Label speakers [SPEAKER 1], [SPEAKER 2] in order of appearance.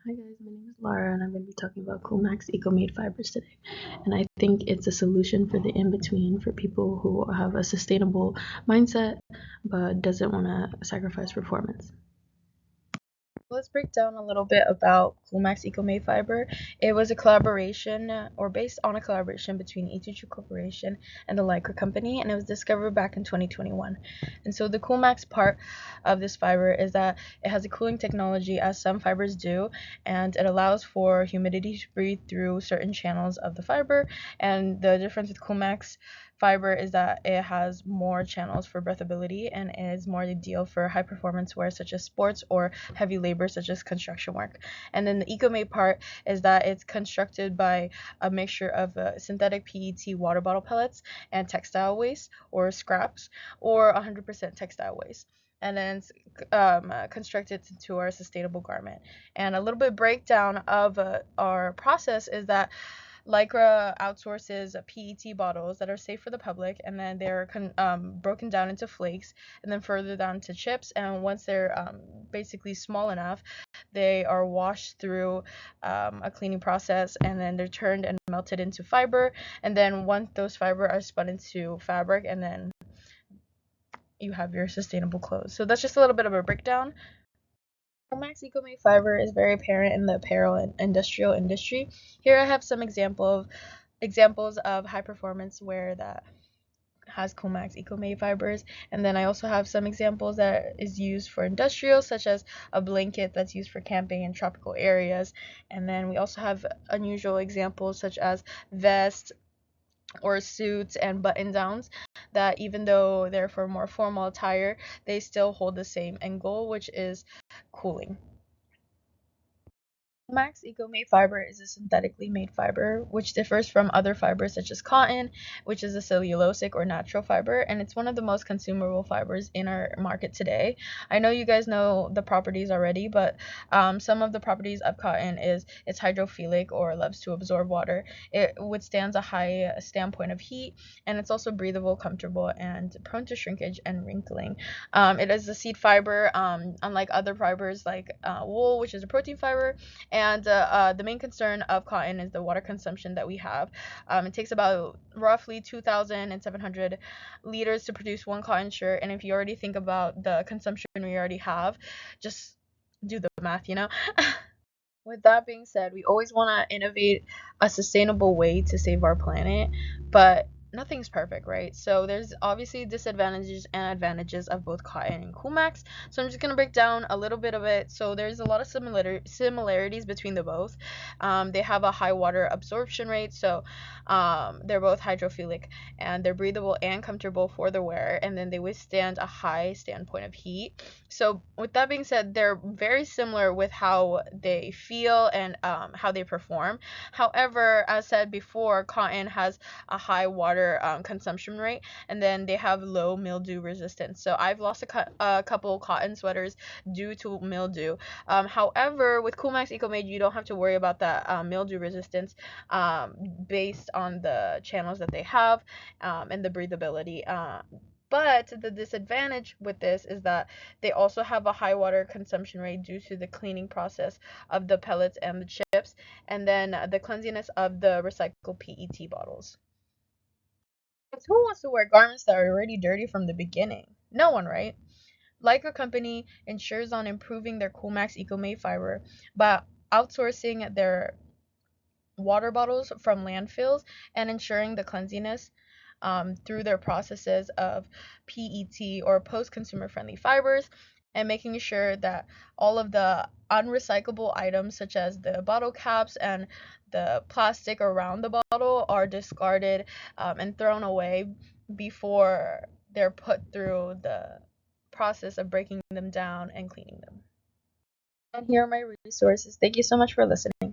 [SPEAKER 1] Hi guys, my name is Lara and I'm going to be talking about CoolMax EcoMade fibers today. And I think it's a solution for the in-between for people who have a sustainable mindset but doesn't want to sacrifice performance.
[SPEAKER 2] Let's break down a little bit about CoolMax EcoMade Fiber. It was a collaboration, or based on a collaboration between E2 Corporation and the Lycra Company, and it was discovered back in 2021. And so the CoolMax part of this fiber is that it has a cooling technology, as some fibers do, and it allows for humidity to breathe through certain channels of the fiber. And the difference with CoolMax fiber is that it has more channels for breathability and is more ideal for high performance wear such as sports or heavy labor such as construction work. And then the EcoMade part is that it's constructed by a mixture of synthetic PET water bottle pellets and textile waste or scraps, or 100% textile waste, and then constructed into our sustainable garment. And a little bit breakdown of our process is that Lycra outsources PET bottles that are safe for the public, and then they're broken down into flakes, and then further down to chips. And once they're basically small enough, they are washed through a cleaning process, and then they're turned and melted into fiber. And then once those fiber are spun into fabric, and then you have your sustainable clothes. So that's just a little bit of a breakdown. CoolMax EcoMade fiber is very apparent in the apparel and industrial industry. Here I have some examples of high performance wear that has CoolMax EcoMade fibers, and then I also have some examples that is used for industrial, such as a blanket that's used for camping in tropical areas. And then we also have unusual examples such as vests or suits and button downs that, even though they're for more formal attire, they still hold the same end goal, which is cooling. CoolMax EcoMade fiber is a synthetically made fiber, which differs from other fibers such as cotton, which is a cellulosic or natural fiber, and it's one of the most consumable fibers in our market today. I know you guys know the properties already, but some of the properties of cotton is it's hydrophilic or loves to absorb water. It withstands a high standpoint of heat, and it's also breathable, comfortable, and prone to shrinkage and wrinkling. It is a seed fiber, unlike other fibers like wool, which is a protein fiber. And the main concern of cotton is the water consumption that we have. It takes about roughly 2,700 liters to produce one cotton shirt. And if you already think about the consumption we already have, just do the math, you know? With that being said, we always want to innovate a sustainable way to save our planet, but nothing's perfect, right? So there's obviously disadvantages and advantages of both cotton and CoolMax. So I'm just gonna break down a little bit of it. So there's a lot of similarities between the both. They have a high water absorption rate, so they're both hydrophilic, and they're breathable and comfortable for the wearer, and then they withstand a high standpoint of heat. So with that being said, they're very similar with how they feel and how they perform. However, as said before, cotton has a high water consumption rate, and then they have low mildew resistance. So I've lost a couple cotton sweaters due to mildew. However, with CoolMax EcoMade, you don't have to worry about that mildew resistance based on the channels that they have and the breathability. But the disadvantage with this is that they also have a high water consumption rate due to the cleaning process of the pellets and the chips, and then the cleanliness of the recycled PET bottles. Because who wants to wear garments that are already dirty from the beginning? No one, right? Like a company ensures on improving their CoolMax EcoMade fiber by outsourcing their water bottles from landfills and ensuring the cleanliness through their processes of PET or post consumer friendly fibers, and making sure that all of the unrecyclable items, such as the bottle caps and the plastic around the bottle, are discarded and thrown away before they're put through the process of breaking them down and cleaning them. And here are my resources. Thank you so much for listening.